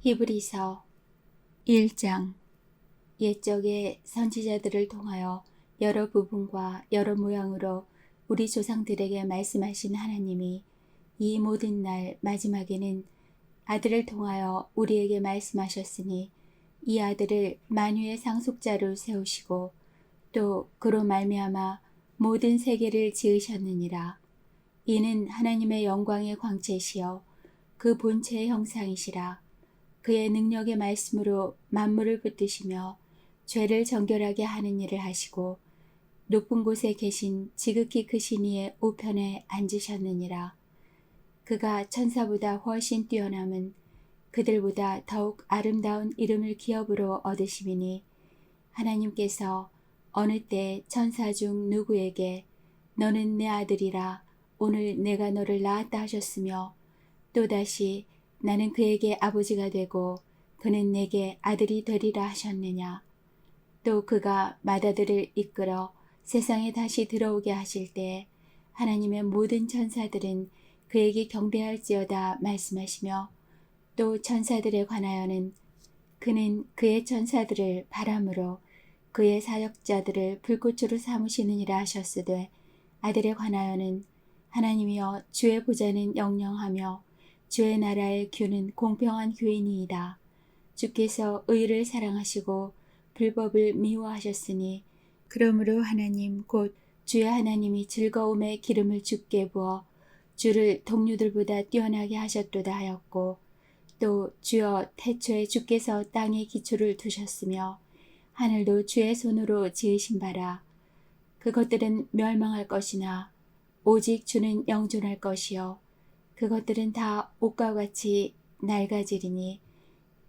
히브리서 1장. 옛적의 선지자들을 통하여 여러 부분과 여러 모양으로 우리 조상들에게 말씀하신 하나님이 이 모든 날 마지막에는 아들을 통하여 우리에게 말씀하셨으니 이 아들을 만유의 상속자로 세우시고 또 그로 말미암아 모든 세계를 지으셨느니라. 이는 하나님의 영광의 광채시여 그 본체의 형상이시라. 그의 능력의 말씀으로 만물을 붙드시며 죄를 정결하게 하는 일을 하시고 높은 곳에 계신 지극히 크신 이의 우편에 앉으셨느니라. 그가 천사보다 훨씬 뛰어남은 그들보다 더욱 아름다운 이름을 기업으로 얻으심이니 하나님께서 어느 때 천사 중 누구에게 너는 내 아들이라 오늘 내가 너를 낳았다 하셨으며 또다시 나는 그에게 아버지가 되고 그는 내게 아들이 되리라 하셨느냐. 또 그가 맏아들을 이끌어 세상에 다시 들어오게 하실 때 하나님의 모든 천사들은 그에게 경배할지어다 말씀하시며 또 천사들에 관하여는 그는 그의 천사들을 바람으로 그의 사역자들을 불꽃으로 삼으시느니라 하셨으되 아들에 관하여는 하나님이여 주의 보좌는 영영하며 주의 나라의 규는 공평한 규이니이다. 주께서 의를 사랑하시고 불법을 미워하셨으니 그러므로 하나님 곧 주의 하나님이 즐거움의 기름을 주께 부어 주를 동료들보다 뛰어나게 하셨도다 하였고 또 주여 태초에 주께서 땅에 기초를 두셨으며 하늘도 주의 손으로 지으신 바라. 그것들은 멸망할 것이나 오직 주는 영존할 것이요 그것들은 다 옷과 같이 낡아지리니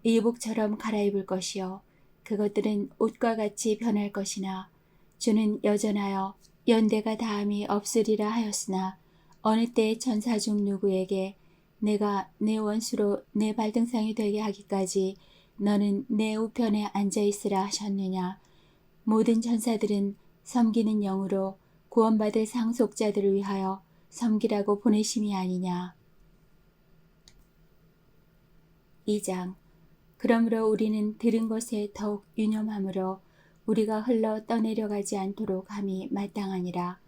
의복처럼 갈아입을 것이요 그것들은 옷과 같이 변할 것이나 주는 여전하여 연대가 다함이 없으리라 하였으나 어느 때의 천사 중 누구에게 내가 내 원수로 내 발등상이 되게 하기까지 너는 내 우편에 앉아있으라 하셨느냐. 모든 천사들은 섬기는 영으로 구원받을 상속자들을 위하여 섬기라고 보내심이 아니냐. 2장. 그러므로 우리는 들은 것에 더욱 유념함으로 우리가 흘러 떠내려가지 않도록 함이 마땅하니라.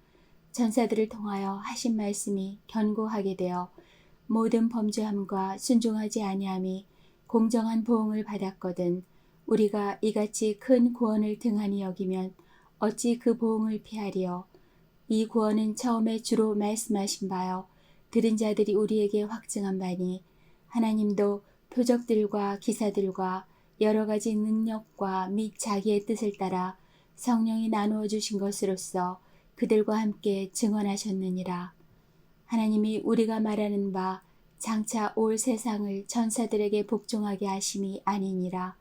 천사들을 통하여 하신 말씀이 견고하게 되어 모든 범죄함과 순종하지 아니함이 공정한 보응을 받았거든 우리가 이같이 큰 구원을 등한히 여기면 어찌 그 보응을 피하리요. 이 구원은 처음에 주로 말씀하신 바요 들은 자들이 우리에게 확증한 바니 하나님도 표적들과 기사들과 여러 가지 능력과 및 자기의 뜻을 따라 성령이 나누어 주신 것으로서 그들과 함께 증언하셨느니라. 하나님이 우리가 말하는 바 장차 올 세상을 천사들에게 복종하게 하심이 아니니라.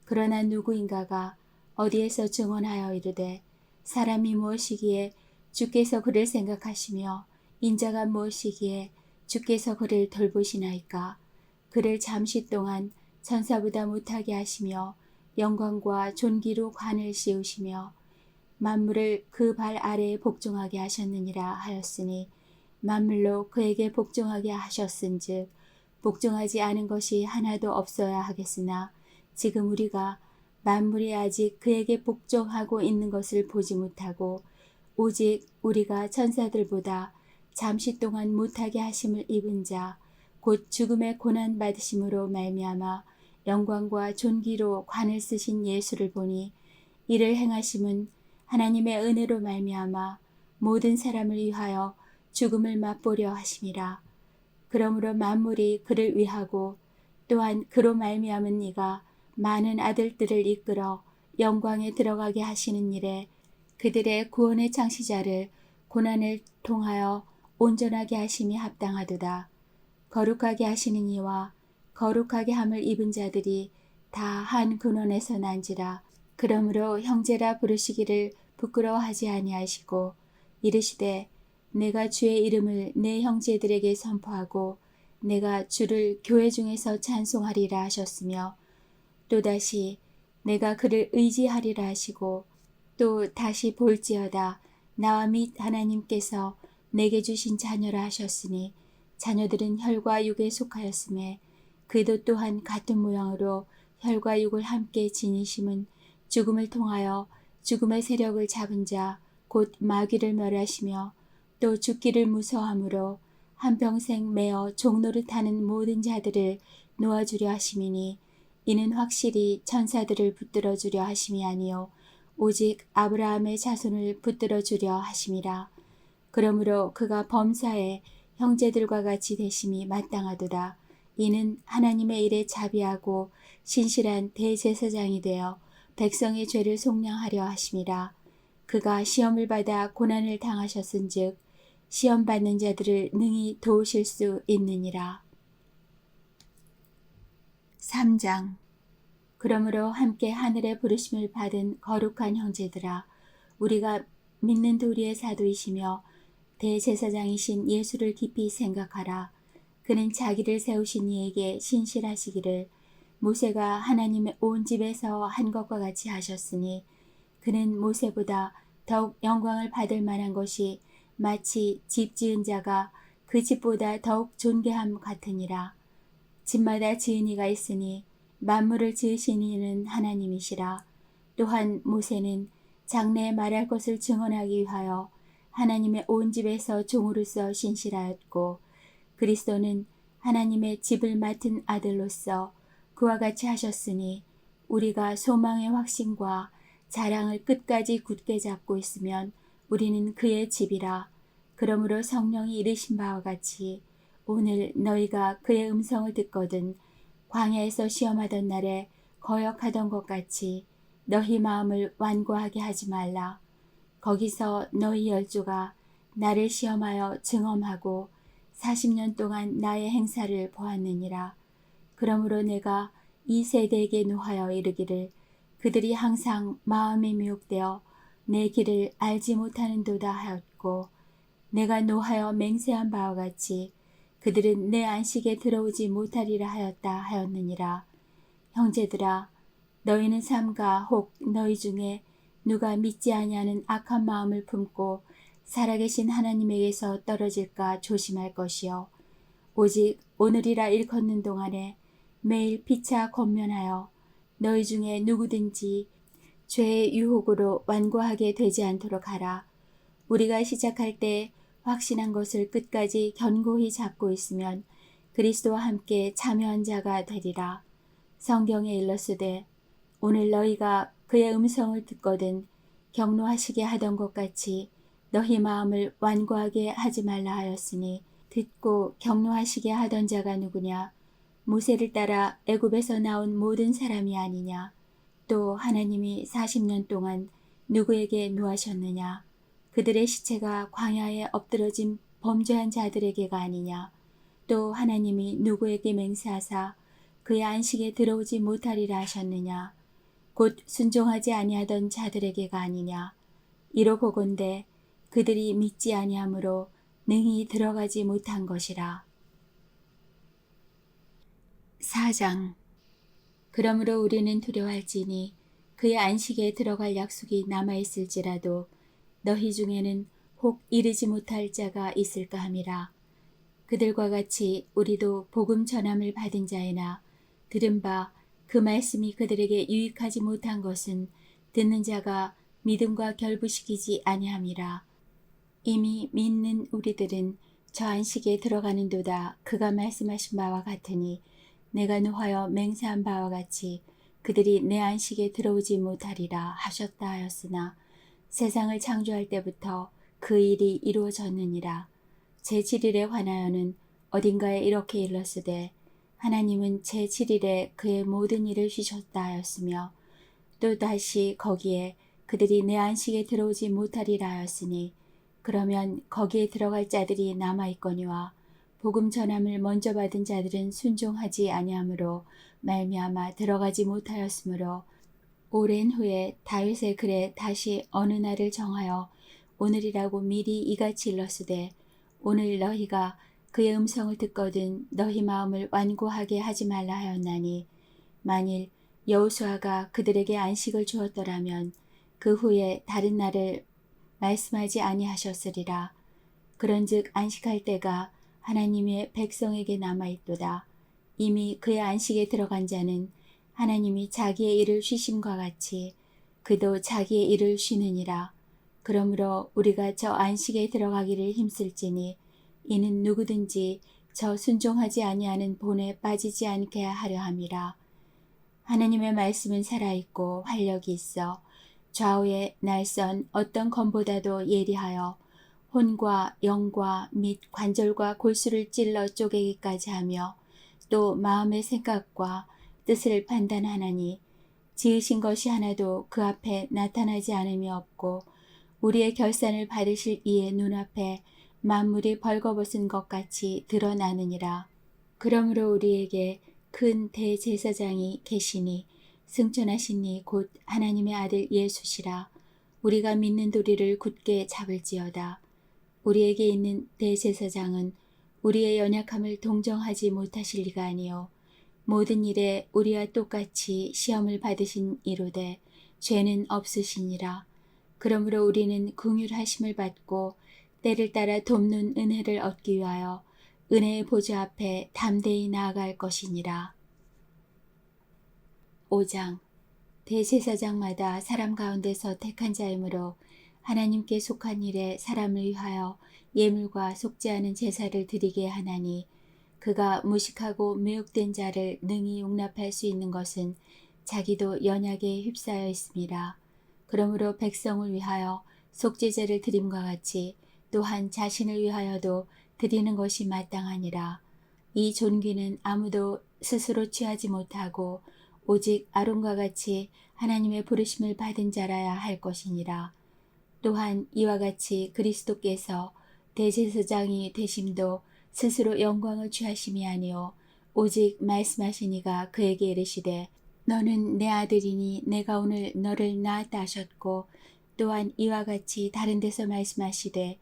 그러나 누구인가가 어디에서 증언하여 이르되 사람이 무엇이기에 주께서 그를 생각하시며 인자가 무엇이기에 주께서 그를 돌보시나이까. 그를 잠시 동안 천사보다 못하게 하시며 영광과 존귀로 관을 씌우시며 만물을 그 발 아래에 복종하게 하셨느니라 하였으니 만물로 그에게 복종하게 하셨은즉 복종하지 않은 것이 하나도 없어야 하겠으나 지금 우리가 만물이 아직 그에게 복종하고 있는 것을 보지 못하고 오직 우리가 천사들보다 잠시 동안 못하게 하심을 입은 자 곧 죽음의 고난 받으심으로 말미암아 영광과 존귀로 관을 쓰신 예수를 보니 이를 행하심은 하나님의 은혜로 말미암아 모든 사람을 위하여 죽음을 맛보려 하심이라. 그러므로 만물이 그를 위하고 또한 그로 말미암은 이가 많은 아들들을 이끌어 영광에 들어가게 하시는 일에 그들의 구원의 창시자를 고난을 통하여 온전하게 하심이 합당하도다. 거룩하게 하시는 이와 거룩하게 함을 입은 자들이 다 한 근원에서 난지라. 그러므로 형제라 부르시기를 부끄러워하지 아니하시고 이르시되 내가 주의 이름을 내 형제들에게 선포하고 내가 주를 교회 중에서 찬송하리라 하셨으며 또다시 내가 그를 의지하리라 하시고 또 다시 볼지어다 나와 및 하나님께서 내게 주신 자녀라 하셨으니 자녀들은 혈과 육에 속하였음에 그도 또한 같은 모양으로 혈과 육을 함께 지니심은 죽음을 통하여 죽음의 세력을 잡은 자 곧 마귀를 멸하시며 또 죽기를 무서워함으로 한평생 매어 종노릇하는 모든 자들을 놓아주려 하심이니 이는 확실히 천사들을 붙들어 주려 하심이 아니요 오직 아브라함의 자손을 붙들어 주려 하심이라. 그러므로 그가 범사에 형제들과 같이 되심이 마땅하도다. 이는 하나님의 일에 자비하고 신실한 대제사장이 되어 백성의 죄를 속량하려 하심이라. 그가 시험을 받아 고난을 당하셨은즉 시험 받는 자들을 능히 도우실 수 있느니라. 3장. 그러므로 함께 하늘의 부르심을 받은 거룩한 형제들아, 우리가 믿는 도리의 사도이시며 대제사장이신 예수를 깊이 생각하라. 그는 자기를 세우신 이에게 신실하시기를 모세가 하나님의 온 집에서 한 것과 같이 하셨으니 그는 모세보다 더욱 영광을 받을 만한 것이 마치 집 지은 자가 그 집보다 더욱 존귀함 같으니라. 집마다 지은 이가 있으니 만물을 지으신 이는 하나님이시라. 또한 모세는 장래에 말할 것을 증언하기 위하여 하나님의 온 집에서 종으로서 신실하였고 그리스도는 하나님의 집을 맡은 아들로서 그와 같이 하셨으니 우리가 소망의 확신과 자랑을 끝까지 굳게 잡고 있으면 우리는 그의 집이라. 그러므로 성령이 이르신 바와 같이 오늘 너희가 그의 음성을 듣거든 광야에서 시험하던 날에 거역하던 것 같이 너희 마음을 완고하게 하지 말라. 거기서 너희 열조가 나를 시험하여 증언하고 40년 동안 나의 행사를 보았느니라. 그러므로 내가 이 세대에게 노하여 이르기를 그들이 항상 마음이 미혹되어 내 길을 알지 못하는도다 하였고 내가 노하여 맹세한 바와 같이 그들은 내 안식에 들어오지 못하리라 하였다 하였느니라. 형제들아, 너희는 삼가 혹 너희 중에 누가 믿지 아니하는 악한 마음을 품고 살아계신 하나님에게서 떨어질까 조심할 것이요. 오직 오늘이라 일컫는 동안에 매일 피차 권면하여 너희 중에 누구든지 죄의 유혹으로 완고하게 되지 않도록 하라. 우리가 시작할 때 확신한 것을 끝까지 견고히 잡고 있으면 그리스도와 함께 참여한 자가 되리라. 성경에 일렀으되 오늘 너희가 그의 음성을 듣거든 경노하시게 하던 것 같이 너희 마음을 완고하게 하지 말라 하였으니 듣고 경노하시게 하던 자가 누구냐? 모세를 따라 애굽에서 나온 모든 사람이 아니냐? 또 하나님이 40년 동안 누구에게 노하셨느냐? 그들의 시체가 광야에 엎드러진 범죄한 자들에게가 아니냐? 또 하나님이 누구에게 맹세하사 그의 안식에 들어오지 못하리라 하셨느냐? 곧 순종하지 아니하던 자들에게가 아니냐? 이로 보건대 그들이 믿지 아니하므로 능히 들어가지 못한 것이라. 4장. 그러므로 우리는 두려워할지니 그의 안식에 들어갈 약속이 남아있을지라도 너희 중에는 혹 이르지 못할 자가 있을까 함이라. 그들과 같이 우리도 복음 전함을 받은 자이나 들은 바 그 말씀이 그들에게 유익하지 못한 것은 듣는 자가 믿음과 결부시키지 아니함이라. 이미 믿는 우리들은 저 안식에 들어가는도다 그가 말씀하신 바와 같으니 내가 노하여 맹세한 바와 같이 그들이 내 안식에 들어오지 못하리라 하셨다 하였으나 세상을 창조할 때부터 그 일이 이루어졌느니라. 제7일에 관하여는 어딘가에 이렇게 일렀으되 하나님은 제7일에 그의 모든 일을 쉬셨다 하였으며 또 다시 거기에 그들이 내 안식에 들어오지 못하리라 하였으니 그러면 거기에 들어갈 자들이 남아있거니와 복음 전함을 먼저 받은 자들은 순종하지 아니하므로 말미암아 들어가지 못하였으므로 오랜 후에 다윗의 글에 다시 어느 날을 정하여 오늘이라고 미리 이같이 일렀으되 오늘 너희가 그의 음성을 듣거든 너희 마음을 완고하게 하지 말라 하였나니 만일 여호수아가 그들에게 안식을 주었더라면 그 후에 다른 날을 말씀하지 아니하셨으리라. 그런즉 안식할 때가 하나님의 백성에게 남아있도다. 이미 그의 안식에 들어간 자는 하나님이 자기의 일을 쉬심과 같이 그도 자기의 일을 쉬느니라. 그러므로 우리가 저 안식에 들어가기를 힘쓸지니 이는 누구든지 저 순종하지 아니하는 본에 빠지지 않게 하려 함이라. 하나님의 말씀은 살아있고 활력이 있어 좌우에 날선 어떤 검보다도 예리하여 혼과 영과 및 관절과 골수를 찔러 쪼개기까지 하며 또 마음의 생각과 뜻을 판단하나니 지으신 것이 하나도 그 앞에 나타나지 않음이 없고 우리의 결산을 받으실 이의 눈앞에 만물이 벌거벗은 것 같이 드러나느니라. 그러므로 우리에게 큰 대제사장이 계시니 승천하신 이 곧 하나님의 아들 예수시라. 우리가 믿는 도리를 굳게 잡을지어다. 우리에게 있는 대제사장은 우리의 연약함을 동정하지 못하실 리가 아니요 모든 일에 우리와 똑같이 시험을 받으신 이로되 죄는 없으시니라. 그러므로 우리는 긍휼하심을 받고 때를 따라 돕는 은혜를 얻기 위하여 은혜의 보좌 앞에 담대히 나아갈 것이니라. 5장. 대제사장마다 사람 가운데서 택한 자이므로 하나님께 속한 일에 사람을 위하여 예물과 속지 않은 제사를 드리게 하나니 그가 무식하고 매혹된 자를 능히 용납할 수 있는 것은 자기도 연약에 휩싸여 있음이라. 그러므로 백성을 위하여 속죄제를 드림과 같이 또한 자신을 위하여도 드리는 것이 마땅하니라. 이 존귀는 아무도 스스로 취하지 못하고 오직 아론과 같이 하나님의 부르심을 받은 자라야 할 것이니라. 또한 이와 같이 그리스도께서 대제사장이 되심도 스스로 영광을 취하심이 아니요 오직 말씀하시니가 그에게 이르시되 너는 내 아들이니 내가 오늘 너를 낳았다 하셨고 또한 이와 같이 다른 데서 말씀하시되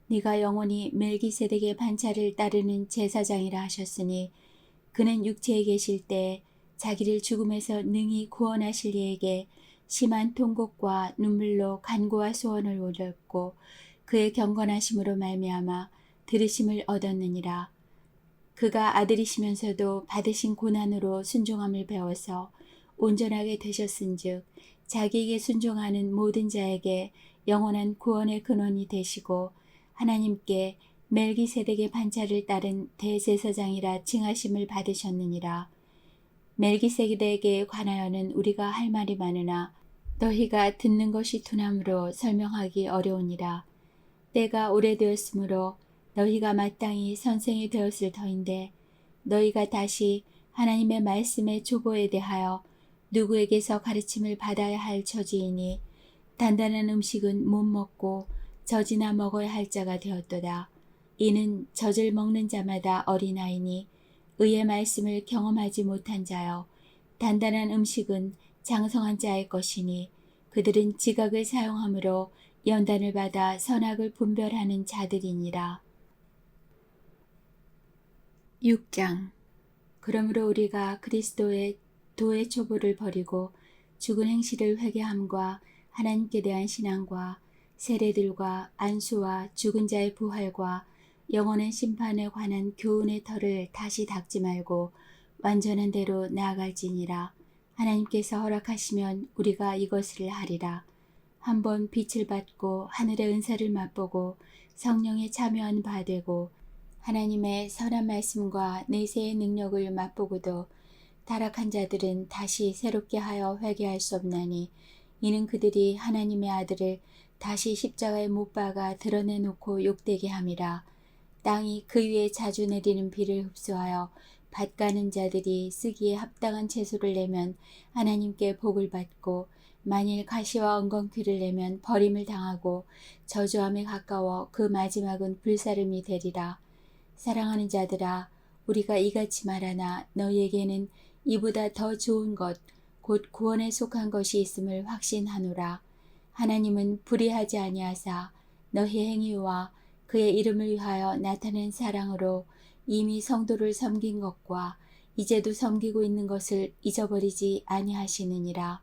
네가 영원히 멜기세덱의 반차를 따르는 제사장이라 하셨으니 그는 육체에 계실 때 자기를 죽음에서 능히 구원하실 이에게 심한 통곡과 눈물로 간구와 소원을 올렸고 그의 경건하심으로 말미암아 들으심을 얻었느니라. 그가 아들이시면서도 받으신 고난으로 순종함을 배워서 온전하게 되셨은즉 자기에게 순종하는 모든 자에게 영원한 구원의 근원이 되시고 하나님께 멜기세덱의 반차를 따른 대제사장이라 칭하심을 받으셨느니라. 멜기세덱에 관하여는 우리가 할 말이 많으나 너희가 듣는 것이 둔함으로 설명하기 어려우니라. 때가 오래되었으므로 너희가 마땅히 선생이 되었을 터인데 너희가 다시 하나님의 말씀의 조보에 대하여 누구에게서 가르침을 받아야 할 처지이니 단단한 음식은 못 먹고 젖이나 먹어야 할 자가 되었도다. 이는 젖을 먹는 자마다 어린아이니 의의 말씀을 경험하지 못한 자여 단단한 음식은 장성한 자의 것이니 그들은 지각을 사용함으로 연단을 받아 선악을 분별하는 자들이니라. 6장. 그러므로 우리가 그리스도의 도의 초보를 버리고 죽은 행실을 회개함과 하나님께 대한 신앙과 세례들과 안수와 죽은 자의 부활과 영원한 심판에 관한 교훈의 털을 다시 닦지 말고 완전한 대로 나아갈지니라. 하나님께서 허락하시면 우리가 이것을 하리라. 한번 빛을 받고 하늘의 은사를 맛보고 성령에 참여한 바 되고 하나님의 선한 말씀과 내세의 능력을 맛보고도 타락한 자들은 다시 새롭게 하여 회개할 수 없나니 이는 그들이 하나님의 아들을 다시 십자가에 못 박아 드러내놓고 욕되게 함이라. 땅이 그 위에 자주 내리는 비를 흡수하여 밭가는 자들이 쓰기에 합당한 채소를 내면 하나님께 복을 받고 만일 가시와 엉겅퀴를 내면 버림을 당하고 저주함에 가까워 그 마지막은 불사름이 되리라. 사랑하는 자들아 우리가 이같이 말하나 너희에게는 이보다 더 좋은 것 곧 구원에 속한 것이 있음을 확신하노라. 하나님은 불의하지 아니하사 너희 행위와 그의 이름을 위하여 나타낸 사랑으로 이미 성도를 섬긴 것과 이제도 섬기고 있는 것을 잊어버리지 아니하시느니라.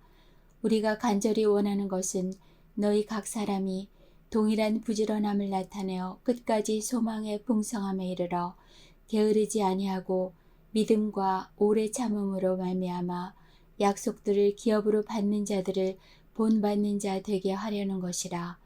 우리가 간절히 원하는 것은 너희 각 사람이 동일한 부지런함을 나타내어 끝까지 소망의 풍성함에 이르러 게으르지 아니하고 믿음과 오래 참음으로 말미암아 약속들을 기업으로 받는 자들을 본받는 자 되게 하려는 것이라.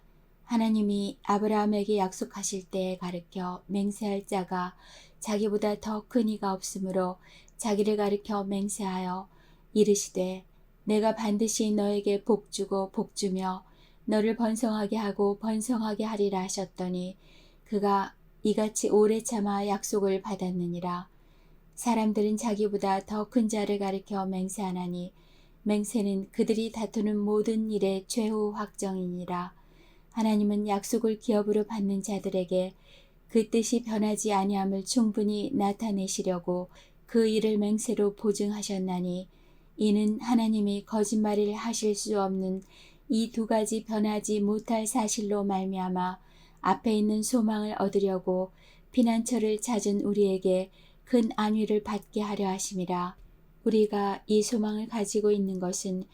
하나님이 아브라함에게 약속하실 때에 가르쳐 맹세할 자가 자기보다 더 큰 이가 없으므로 자기를 가르쳐 맹세하여 이르시되 내가 반드시 너에게 복주고 복주며 너를 번성하게 하고 번성하게 하리라 하셨더니 그가 이같이 오래 참아 약속을 받았느니라. 사람들은 자기보다 더 큰 자를 가리켜 맹세하나니 맹세는 그들이 다투는 모든 일의 최후 확정이니라. 하나님은 약속을 기업으로 받는 자들에게 그 뜻이 변하지 아니함을 충분히 나타내시려고 그 일을 맹세로 보증하셨나니 이는 하나님이 거짓말을 하실 수 없는 이 두 가지 변하지 못할 사실로 말미암아 앞에 있는 소망을 얻으려고 피난처를 찾은 우리에게 큰 안위를 받게 하려 하심이라. 우리가 이 소망을 가지고 있는 것은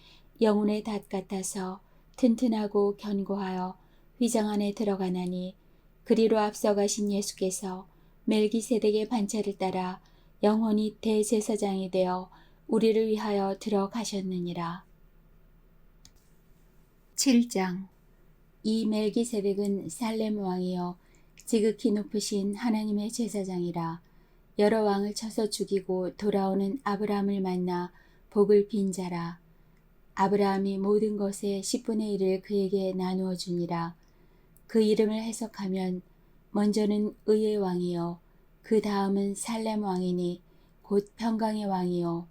영혼의 닷 같아서 튼튼하고 견고하여 휘장 안에 들어가나니 그리로 앞서가신 예수께서 멜기세덱의 반차를 따라 영원히 대제사장이 되어 우리를 위하여 들어가셨느니라. 7장. 이 멜기세덱은 살렘 왕이요 지극히 높으신 하나님의 제사장이라. 여러 왕을 쳐서 죽이고 돌아오는 아브라함을 만나 복을 빈 자라. 아브라함이 모든 것의 10분의 1을 그에게 나누어 주니라. 그 이름을 해석하면 먼저는 의의 왕이요 그 다음은 살렘 왕이니 곧 평강의 왕이요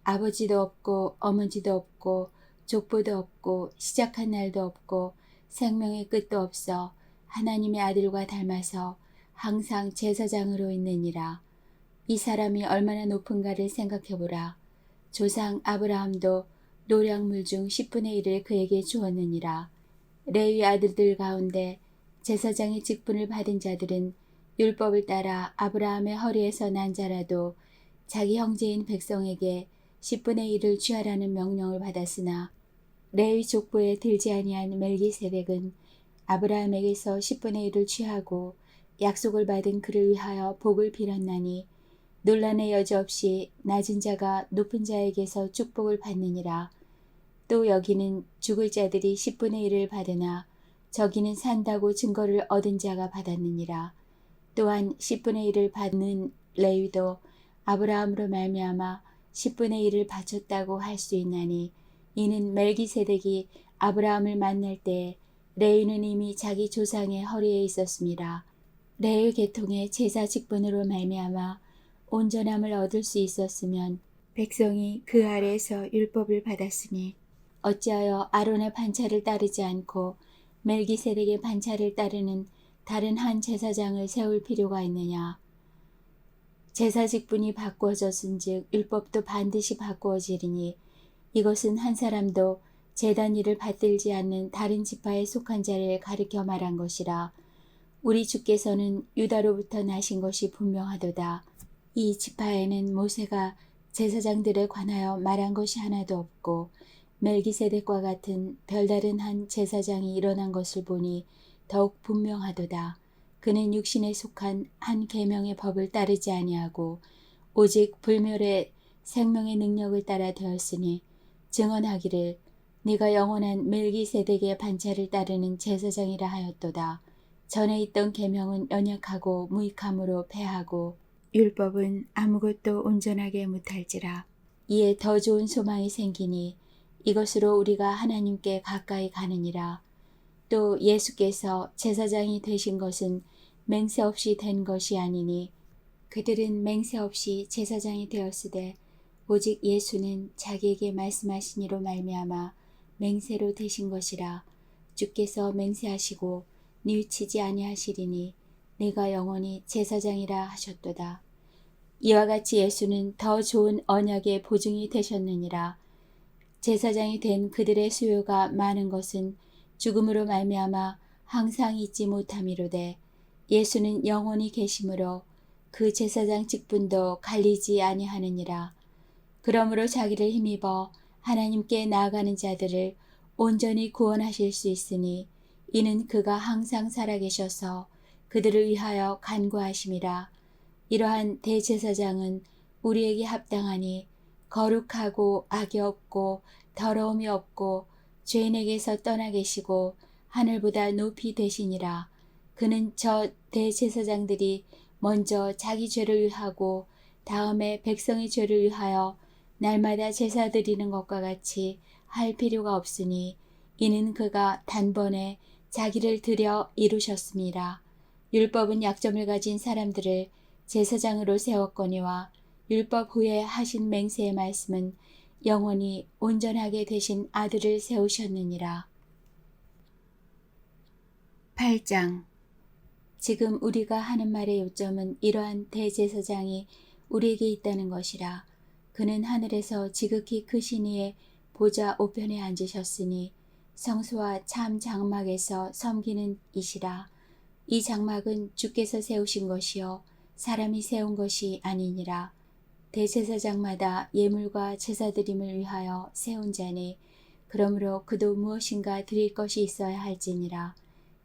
아버지도 없고 어머니도 없고 족보도 없고 시작한 날도 없고 생명의 끝도 없어 하나님의 아들과 닮아서 항상 제사장으로 있느니라. 이 사람이 얼마나 높은가를 생각해보라. 조상 아브라함도 노량물 중 10분의 1을 그에게 주었느니라. 레위 아들들 가운데 제사장의 직분을 받은 자들은 율법을 따라 아브라함의 허리에서 난 자라도 자기 형제인 백성에게 10분의 1을 취하라는 명령을 받았으나 레위 족보에 들지 아니한 멜기세덱은 아브라함에게서 10분의 1을 취하고 약속을 받은 그를 위하여 복을 빌었나니 논란의 여지 없이 낮은 자가 높은 자에게서 축복을 받느니라. 또 여기는 죽을 자들이 10분의 1을 받으나 저기는 산다고 증거를 얻은 자가 받았느니라. 또한 10분의 1을 받는 레위도 아브라함으로 말미암아 10분의 1을 바쳤다고 할 수 있나니 이는 멜기세덱이 아브라함을 만날 때 레위는 이미 자기 조상의 허리에 있었습니다. 레위 계통의 제사 직분으로 말미암아 온전함을 얻을 수 있었으면 백성이 그 아래에서 율법을 받았으니 어찌하여 아론의 반차를 따르지 않고 멜기세덱의 반차를 따르는 다른 한 제사장을 세울 필요가 있느냐. 제사 직분이 바꾸어졌은즉 율법도 반드시 바꾸어지리니 이것은 한 사람도 제단 일을 받들지 않는 다른 지파에 속한 자를 가리켜 말한 것이라. 우리 주께서는 유다로부터 나신 것이 분명하도다. 이 지파에는 모세가 제사장들에 관하여 말한 것이 하나도 없고 멜기세덱과 같은 별다른 한 제사장이 일어난 것을 보니 더욱 분명하도다. 그는 육신에 속한 한 계명의 법을 따르지 아니하고 오직 불멸의 생명의 능력을 따라 되었으니 증언하기를 네가 영원한 멜기세덱의 반차를 따르는 제사장이라 하였도다. 전에 있던 계명은 연약하고 무익함으로 패하고 율법은 아무것도 온전하게 못할지라. 이에 더 좋은 소망이 생기니 이것으로 우리가 하나님께 가까이 가느니라. 또 예수께서 제사장이 되신 것은 맹세 없이 된 것이 아니니 그들은 맹세 없이 제사장이 되었으되 오직 예수는 자기에게 말씀하신 이로 말미암아 맹세로 되신 것이라. 주께서 맹세하시고 뉘우치지 아니하시리니 내가 영원히 제사장이라 하셨도다. 이와 같이 예수는 더 좋은 언약의 보증이 되셨느니라. 제사장이 된 그들의 수요가 많은 것은 죽음으로 말미암아 항상 잊지 못함이로되 예수는 영원히 계심으로 그 제사장 직분도 갈리지 아니하느니라. 그러므로 자기를 힘입어 하나님께 나아가는 자들을 온전히 구원하실 수 있으니 이는 그가 항상 살아계셔서 그들을 위하여 간구하심이라. 이러한 대제사장은 우리에게 합당하니 거룩하고 악이 없고 더러움이 없고 죄인에게서 떠나 계시고 하늘보다 높이 되시니라. 그는 저 대제사장들이 먼저 자기 죄를 위하고 다음에 백성의 죄를 위하여 날마다 제사 드리는 것과 같이 할 필요가 없으니 이는 그가 단번에 자기를 들여 이루셨습니다. 율법은 약점을 가진 사람들을 제사장으로 세웠거니와 율법 후에 하신 맹세의 말씀은 영원히 온전하게 되신 아들을 세우셨느니라. 8장. 지금 우리가 하는 말의 요점은 이러한 대제사장이 우리에게 있다는 것이라. 그는 하늘에서 지극히 크신 이의 보좌 우편에 앉으셨으니 성소와 참 장막에서 섬기는 이시라. 이 장막은 주께서 세우신 것이요 사람이 세운 것이 아니니라. 대제사장마다 예물과 제사드림을 위하여 세운 자니 그러므로 그도 무엇인가 드릴 것이 있어야 할지니라.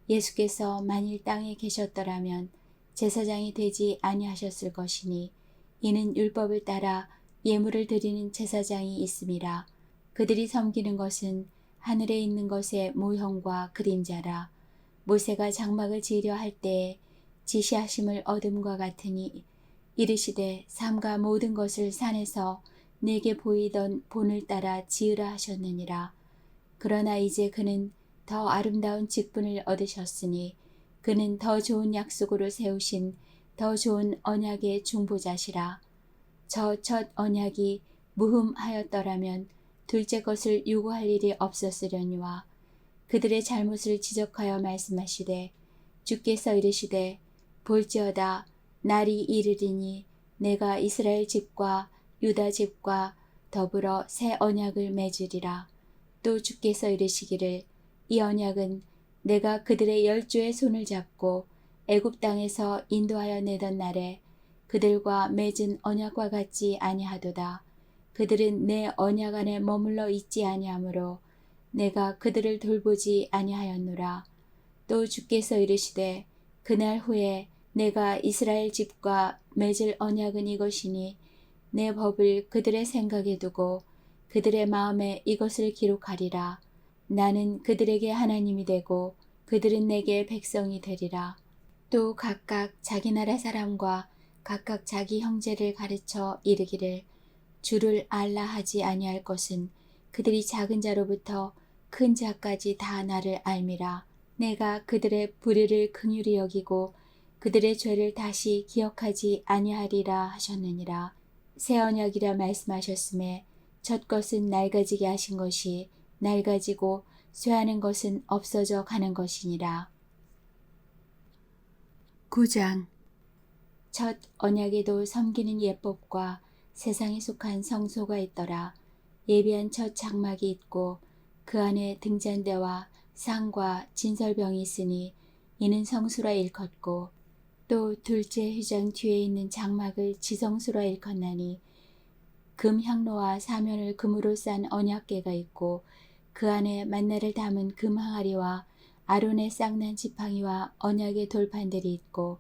예수께서 만일 땅에 계셨더라면 제사장이 되지 아니하셨을 것이니 이는 율법을 따라 예물을 드리는 제사장이 있음이라. 그들이 섬기는 것은 하늘에 있는 것의 모형과 그림자라. 모세가 장막을 지으려 할 때에 지시하심을 얻음과 같으니 이르시되 삼가 모든 것을 산에서 내게 보이던 본을 따라 지으라 하셨느니라. 그러나 이제 그는 더 아름다운 직분을 얻으셨으니 그는 더 좋은 약속으로 세우신 더 좋은 언약의 중보자시라. 저 첫 언약이 무흠하였더라면 둘째 것을 요구할 일이 없었으려니와 그들의 잘못을 지적하여 말씀하시되 주께서 이르시되 볼지어다 날이 이르리니 내가 이스라엘 집과 유다 집과 더불어 새 언약을 맺으리라. 또 주께서 이르시기를 이 언약은 내가 그들의 열조의 손을 잡고 애굽 땅에서 인도하여 내던 날에 그들과 맺은 언약과 같지 아니하도다. 그들은 내 언약 안에 머물러 있지 아니하므로 내가 그들을 돌보지 아니하였노라. 또 주께서 이르시되 그날 후에 내가 이스라엘 집과 맺을 언약은 이것이니 내 법을 그들의 생각에 두고 그들의 마음에 이것을 기록하리라. 나는 그들에게 하나님이 되고 그들은 내게 백성이 되리라. 또 각각 자기 나라 사람과 각각 자기 형제를 가르쳐 이르기를 주를 알라 하지 아니할 것은 그들이 작은 자로부터 큰 자까지 다 나를 알미라. 내가 그들의 불의를 긍휼히 여기고 그들의 죄를 다시 기억하지 아니하리라 하셨느니라. 새 언약이라 말씀하셨음에 첫 것은 낡아지게 하신 것이 낡아지고 쇠하는 것은 없어져 가는 것이니라. 9장. 첫 언약에도 섬기는 예법과 세상에 속한 성소가 있더라. 예비한 첫 장막이 있고 그 안에 등잔대와 상과 진설병이 있으니 이는 성수라 일컫고 또 둘째 휘장 뒤에 있는 장막을 지성수라 일컫나니 금 향로와 사면을 금으로 싼 언약궤가 있고 그 안에 만나를 담은 금 항아리와 아론의 쌍난 지팡이와 언약의 돌판들이 있고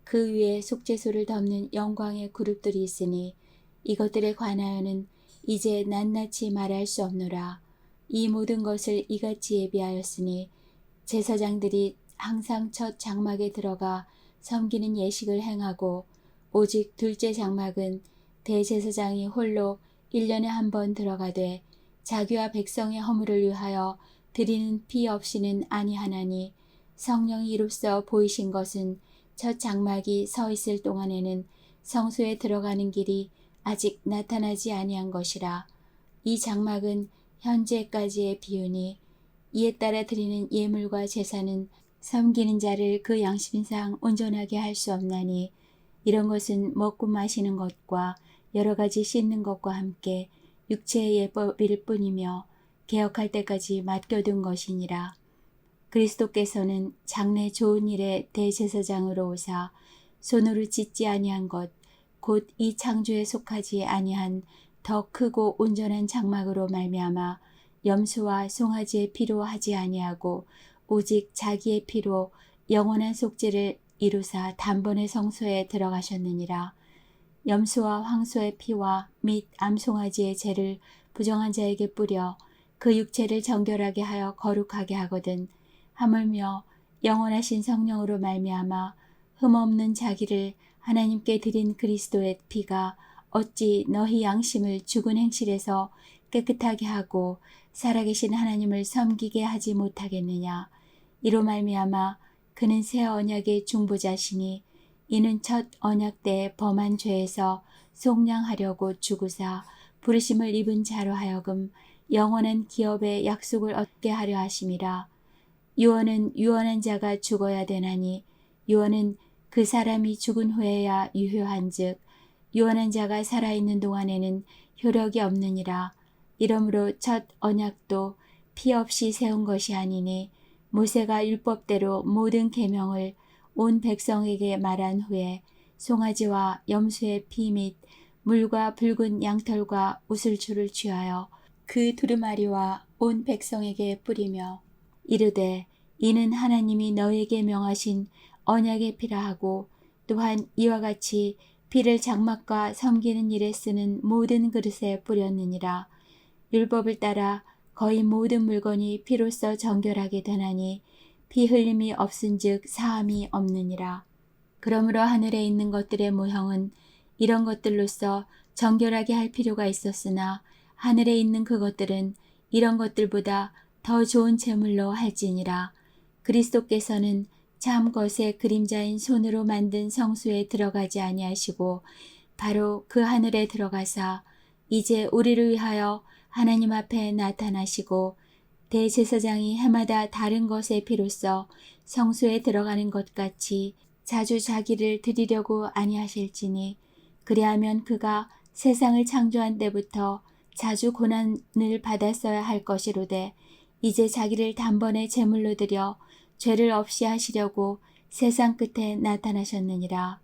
그 위에 속죄소를 덮는 영광의 그룹들이 있으니 이것들에 관하여는 이제 낱낱이 말할 수 없노라. 이 모든 것을 이같이 예비하였으니 제사장들이 항상 첫 장막에 들어가 섬기는 예식을 행하고 오직 둘째 장막은 대제사장이 홀로 1년에 한 번 들어가되 자기와 백성의 허물을 위하여 드리는 피 없이는 아니하나니 성령이 이로써 보이신 것은 첫 장막이 서 있을 동안에는 성소에 들어가는 길이 아직 나타나지 아니한 것이라. 이 장막은 현재까지의 비유니 이에 따라 드리는 예물과 제사는 섬기는 자를 그 양심상 온전하게 할 수 없나니 이런 것은 먹고 마시는 것과 여러 가지 씻는 것과 함께 육체의 예법일 뿐이며 개혁할 때까지 맡겨둔 것이니라. 그리스도께서는 장래 좋은 일의 대제사장으로 오사 손으로 짓지 아니한 것 곧 이 창조에 속하지 아니한 더 크고 온전한 장막으로 말미암아 염소와 송아지의 피로 하지 아니하고 오직 자기의 피로 영원한 속죄를 이루사 단번에 성소에 들어가셨느니라. 염소와 황소의 피와 및 암송아지의 죄를 부정한 자에게 뿌려 그 육체를 정결하게 하여 거룩하게 하거든. 하물며 영원하신 성령으로 말미암아 흠없는 자기를 하나님께 드린 그리스도의 피가 어찌 너희 양심을 죽은 행실에서 깨끗하게 하고 살아계신 하나님을 섬기게 하지 못하겠느냐. 이로 말미암아 그는 새 언약의 중보자시니 이는 첫 언약 때 범한 죄에서 속량하려고 죽으사 부르심을 입은 자로 하여금 영원한 기업의 약속을 얻게 하려 하심이라. 유언은 유언한 자가 죽어야 되나니 유언은 그 사람이 죽은 후에야 유효한 즉 유언한 자가 살아있는 동안에는 효력이 없느니라. 이러므로 첫 언약도 피 없이 세운 것이 아니니 모세가 율법대로 모든 계명을 온 백성에게 말한 후에 송아지와 염소의 피 및 물과 붉은 양털과 우슬초를 취하여 그 두루마리와 온 백성에게 뿌리며 이르되 이는 하나님이 너에게 명하신 언약의 피라 하고 또한 이와 같이 피를 장막과 섬기는 일에 쓰는 모든 그릇에 뿌렸느니라. 율법을 따라 거의 모든 물건이 피로써 정결하게 되나니 피 흘림이 없은즉 사함이 없느니라. 그러므로 하늘에 있는 것들의 모형은 이런 것들로서 정결하게 할 필요가 있었으나 하늘에 있는 그것들은 이런 것들보다 더 좋은 제물로 할지니라. 그리스도께서는 참 것의 그림자인 손으로 만든 성소에 들어가지 아니하시고 바로 그 하늘에 들어가사 이제 우리를 위하여 하나님 앞에 나타나시고 대제사장이 해마다 다른 것의 피로써 성소에 들어가는 것 같이 자주 자기를 드리려고 아니하실지니 그리하면 그가 세상을 창조한 때부터 자주 고난을 받았어야 할 것이로되 이제 자기를 단번에 제물로 드려 죄를 없이 하시려고 세상 끝에 나타나셨느니라.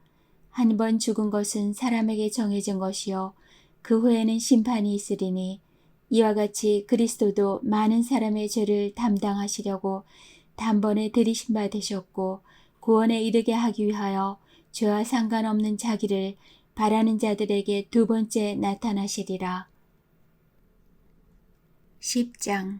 한 번 죽은 것은 사람에게 정해진 것이요 그 후에는 심판이 있으리니 이와 같이 그리스도도 많은 사람의 죄를 담당하시려고 단번에 들이신 바 되셨고 구원에 이르게 하기 위하여 죄와 상관없는 자기를 바라는 자들에게 두 번째 나타나시리라. 10장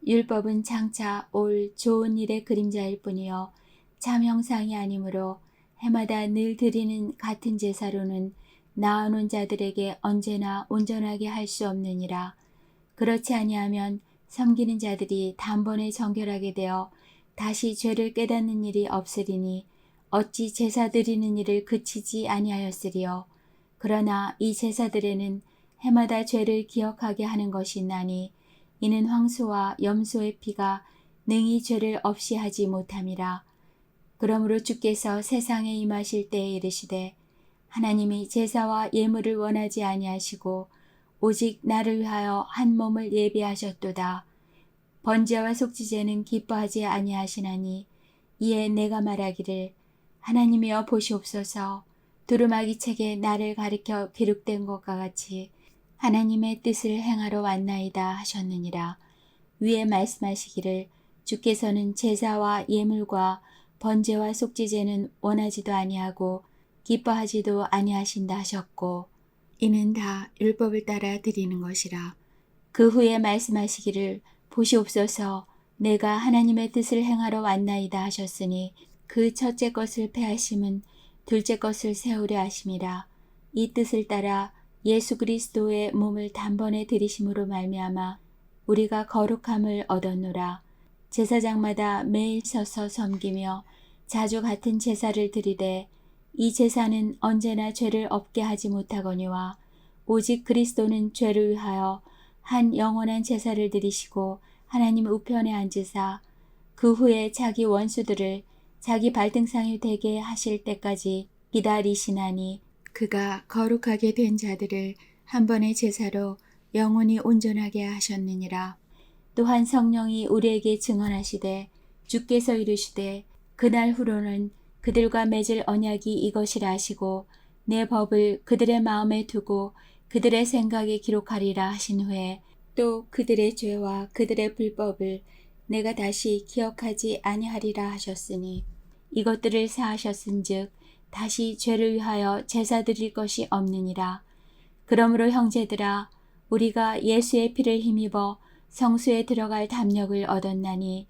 율법은 장차 올 좋은 일의 그림자일 뿐이요 참 형상이 아니므로 해마다 늘 드리는 같은 제사로는 나아온 자들에게 언제나 온전하게 할 수 없느니라. 그렇지 아니하면 섬기는 자들이 단번에 정결하게 되어 다시 죄를 깨닫는 일이 없으리니 어찌 제사 드리는 일을 그치지 아니하였으리요. 그러나 이 제사들에는 해마다 죄를 기억하게 하는 것이 있나니 이는 황소와 염소의 피가 능히 죄를 없이 하지 못함이라. 그러므로 주께서 세상에 임하실 때에 이르시되 하나님이 제사와 예물을 원하지 아니하시고 오직 나를 위하여 한 몸을 예비하셨도다. 번제와 속죄제는 기뻐하지 아니하시나니 이에 내가 말하기를 하나님이여 보시옵소서 두루마기 책에 나를 가리켜 기록된 것과 같이 하나님의 뜻을 행하러 왔나이다 하셨느니라. 위에 말씀하시기를 주께서는 제사와 예물과 번제와 속죄제는 원하지도 아니하고 기뻐하지도 아니하신다 하셨고 이는 다 율법을 따라 드리는 것이라. 그 후에 말씀하시기를 보시옵소서 내가 하나님의 뜻을 행하러 왔나이다 하셨으니 그 첫째 것을 패하심은 둘째 것을 세우려 하심이라. 이 뜻을 따라 예수 그리스도의 몸을 단번에 들이심으로 말미암아 우리가 거룩함을 얻었노라. 제사장마다 매일 서서 섬기며 자주 같은 제사를 드리되 이 제사는 언제나 죄를 없게 하지 못하거니와 오직 그리스도는 죄를 위하여 한 영원한 제사를 드리시고 하나님 우편에 앉으사 그 후에 자기 원수들을 자기 발등상이 되게 하실 때까지 기다리시나니 그가 거룩하게 된 자들을 한 번의 제사로 영원히 온전하게 하셨느니라. 또한 성령이 우리에게 증언하시되 주께서 이르시되 그날 후로는 그들과 맺을 언약이 이것이라 하시고 내 법을 그들의 마음에 두고 그들의 생각에 기록하리라 하신 후에 또 그들의 죄와 그들의 불법을 내가 다시 기억하지 아니하리라 하셨으니 이것들을 사하셨은즉 다시 죄를 위하여 제사 드릴 것이 없느니라. 그러므로 형제들아, 우리가 예수의 피를 힘입어 성수에 들어갈 담력을 얻었나니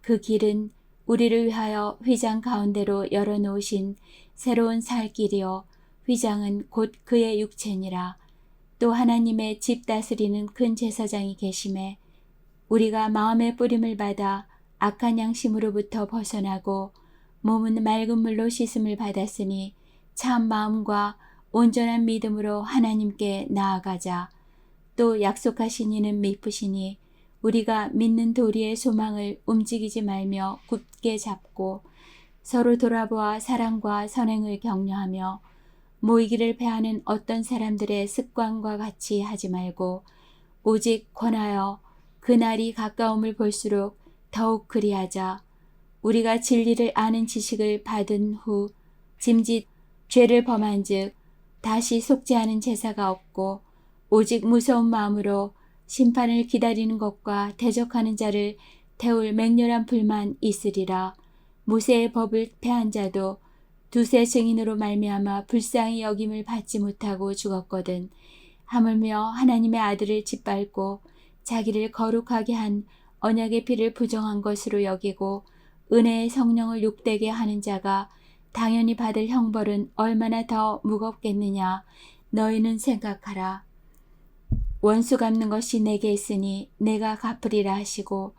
그 길은 우리를 위하여 휘장 가운데로 열어놓으신 새로운 살 길이요 휘장은 곧 그의 육체니라. 또 하나님의 집 다스리는 큰 제사장이 계심에 우리가 마음의 뿌림을 받아 악한 양심으로부터 벗어나고 몸은 맑은 물로 씻음을 받았으니 참 마음과 온전한 믿음으로 하나님께 나아가자. 또 약속하신 이는 미쁘시니 우리가 믿는 도리의 소망을 움직이지 말며 굳게 잡고 서로 돌아보아 사랑과 선행을 격려하며 모이기를 패하는 어떤 사람들의 습관과 같이 하지 말고 오직 권하여 그날이 가까움을 볼수록 더욱 그리하자. 우리가 진리를 아는 지식을 받은 후 짐짓 죄를 범한 즉 다시 속지 않은 제사가 없고 오직 무서운 마음으로 심판을 기다리는 것과 대적하는 자를 태울 맹렬한 불만 있으리라. 모세의 법을 폐한 자도 두세 증인으로 말미암아 불쌍히 여김을 받지 못하고 죽었거든. 하물며 하나님의 아들을 짓밟고 자기를 거룩하게 한 언약의 피를 부정한 것으로 여기고 은혜의 성령을 욕되게 하는 자가 당연히 받을 형벌은 얼마나 더 무겁겠느냐. 너희는 생각하라. 원수 갚는 것이 내게 있으니 내가 갚으리라 하시고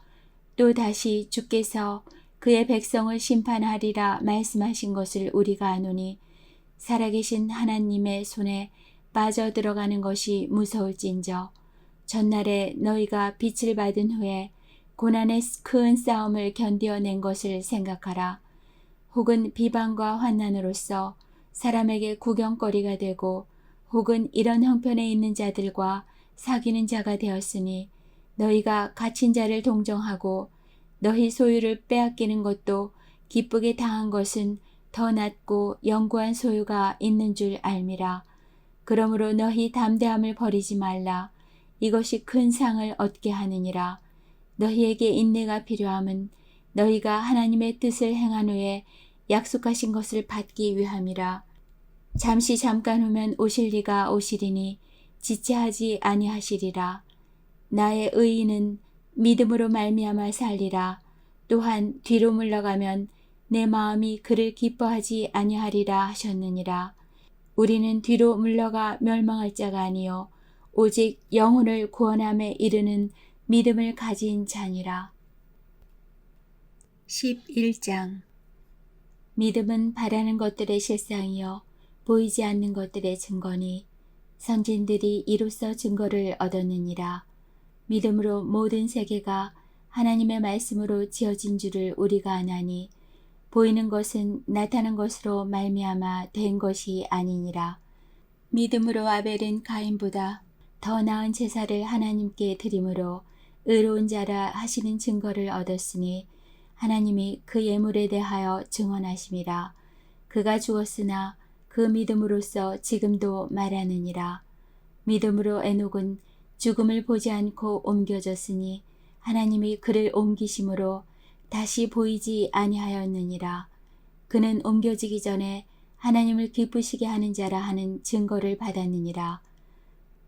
또 다시 주께서 그의 백성을 심판하리라 말씀하신 것을 우리가 아노니 살아계신 하나님의 손에 빠져 들어가는 것이 무서울진저 전날에 너희가 빛을 받은 후에 고난의 큰 싸움을 견디어낸 것을 생각하라. 혹은 비방과 환난으로서 사람에게 구경거리가 되고 혹은 이런 형편에 있는 자들과 사귀는 자가 되었으니 너희가 갇힌 자를 동정하고 너희 소유를 빼앗기는 것도 기쁘게 당한 것은 더 낫고 영구한 소유가 있는 줄 알미라. 그러므로 너희 담대함을 버리지 말라. 이것이 큰 상을 얻게 하느니라. 너희에게 인내가 필요함은 너희가 하나님의 뜻을 행한 후에 약속하신 것을 받기 위함이라. 잠시 잠깐 후면 오실 이가 오시리니 지체하지 아니하시리라. 나의 의인은 믿음으로 말미암아 살리라. 또한 뒤로 물러가면 내 마음이 그를 기뻐하지 아니하리라 하셨느니라. 우리는 뒤로 물러가 멸망할 자가 아니요 오직 영혼을 구원함에 이르는 믿음을 가진 자니라. 11장 믿음은 바라는 것들의 실상이요 보이지 않는 것들의 증거니 선진들이 이로써 증거를 얻었느니라. 믿음으로 모든 세계가 하나님의 말씀으로 지어진 줄을 우리가 아나니 보이는 것은 나타난 것으로 말미암아 된 것이 아니니라. 믿음으로 아벨은 가인보다 더 나은 제사를 하나님께 드림으로 의로운 자라 하시는 증거를 얻었으니 하나님이 그 예물에 대하여 증언하심이라. 그가 죽었으나 그 믿음으로써 지금도 말하느니라. 믿음으로 에녹은 죽음을 보지 않고 옮겨졌으니 하나님이 그를 옮기심으로 다시 보이지 아니하였느니라. 그는 옮겨지기 전에 하나님을 기쁘시게 하는 자라 하는 증거를 받았느니라.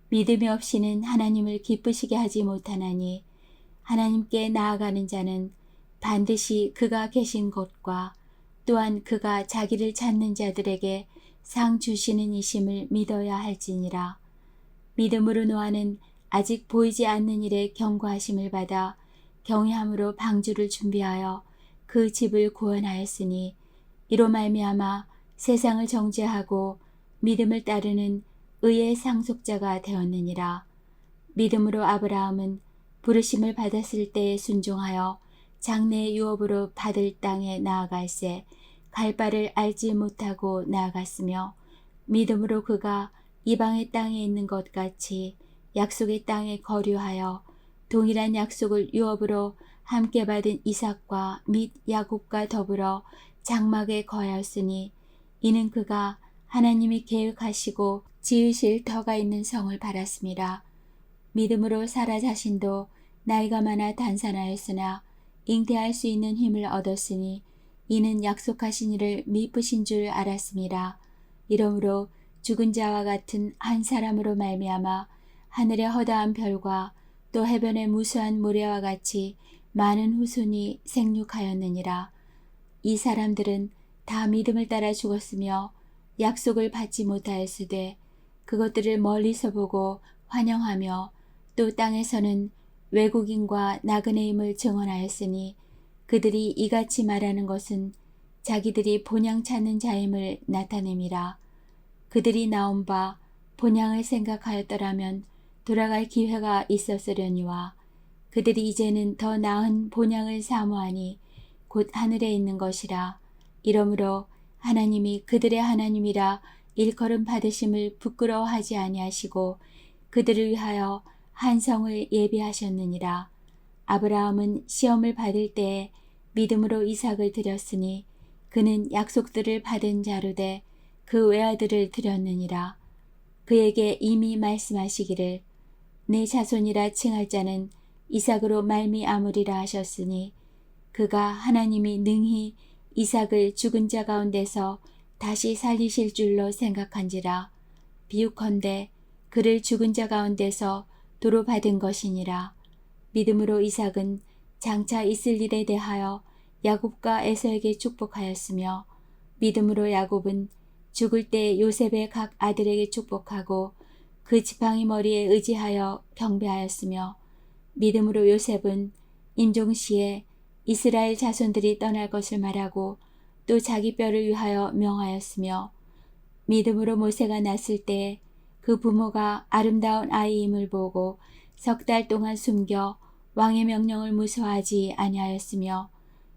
믿음이 없이는 하나님을 기쁘시게 하지 못하나니 하나님께 나아가는 자는 반드시 그가 계신 곳과 또한 그가 자기를 찾는 자들에게 상 주시는 이심을 믿어야 할지니라. 믿음으로 노아는 아직 보이지 않는 일에 경고하심을 받아 경외함으로 방주를 준비하여 그 집을 구원하였으니 이로 말미암아 세상을 정죄하고 믿음을 따르는 의의 상속자가 되었느니라. 믿음으로 아브라함은 부르심을 받았을 때에 순종하여 장래의 유업으로 받을 땅에 나아갈새 갈 바를 알지 못하고 나아갔으며 믿음으로 그가 이방의 땅에 있는 것 같이 약속의 땅에 거류하여 동일한 약속을 유업으로 함께 받은 이삭과 및 야곱과 더불어 장막에 거하였으니 이는 그가 하나님이 계획하시고 지으실 터가 있는 성을 바랐습니다. 믿음으로 사라 자신도 나이가 많아 단산하였으나 잉태할 수 있는 힘을 얻었으니 이는 약속하신 이를 미쁘신 줄 알았음이라. 이러므로 죽은 자와 같은 한 사람으로 말미암아 하늘의 허다한 별과 또 해변의 무수한 모래와 같이 많은 후손이 생육하였느니라. 이 사람들은 다 믿음을 따라 죽었으며 약속을 받지 못하였으되 그것들을 멀리서 보고 환영하며 또 땅에서는 외국인과 나그네임을 증언하였으니 그들이 이같이 말하는 것은 자기들이 본향 찾는 자임을 나타냄이라. 그들이 나온 바 본향을 생각하였더라면 돌아갈 기회가 있었으려니와 그들이 이제는 더 나은 본향을 사모하니 곧 하늘에 있는 것이라. 이러므로 하나님이 그들의 하나님이라 일컬음 받으심을 부끄러워하지 아니하시고 그들을 위하여 한 성을 예비하셨느니라. 아브라함은 시험을 받을 때에 믿음으로 이삭을 드렸으니 그는 약속들을 받은 자로 돼 그 외아들을 드렸느니라. 그에게 이미 말씀하시기를 내 자손이라 칭할 자는 이삭으로 말미암으리라 하셨으니 그가 하나님이 능히 이삭을 죽은 자 가운데서 다시 살리실 줄로 생각한지라. 비유컨대 그를 죽은 자 가운데서 도로 받은 것이니라. 믿음으로 이삭은 장차 있을 일에 대하여 야곱과 에서에게 축복하였으며 믿음으로 야곱은 죽을 때 요셉의 각 아들에게 축복하고 그 지팡이 머리에 의지하여 경배하였으며 믿음으로 요셉은 임종시에 이스라엘 자손들이 떠날 것을 말하고 또 자기 뼈를 위하여 명하였으며 믿음으로 모세가 났을 때 그 부모가 아름다운 아이임을 보고 석 달 동안 숨겨 왕의 명령을 무서워하지 아니하였으며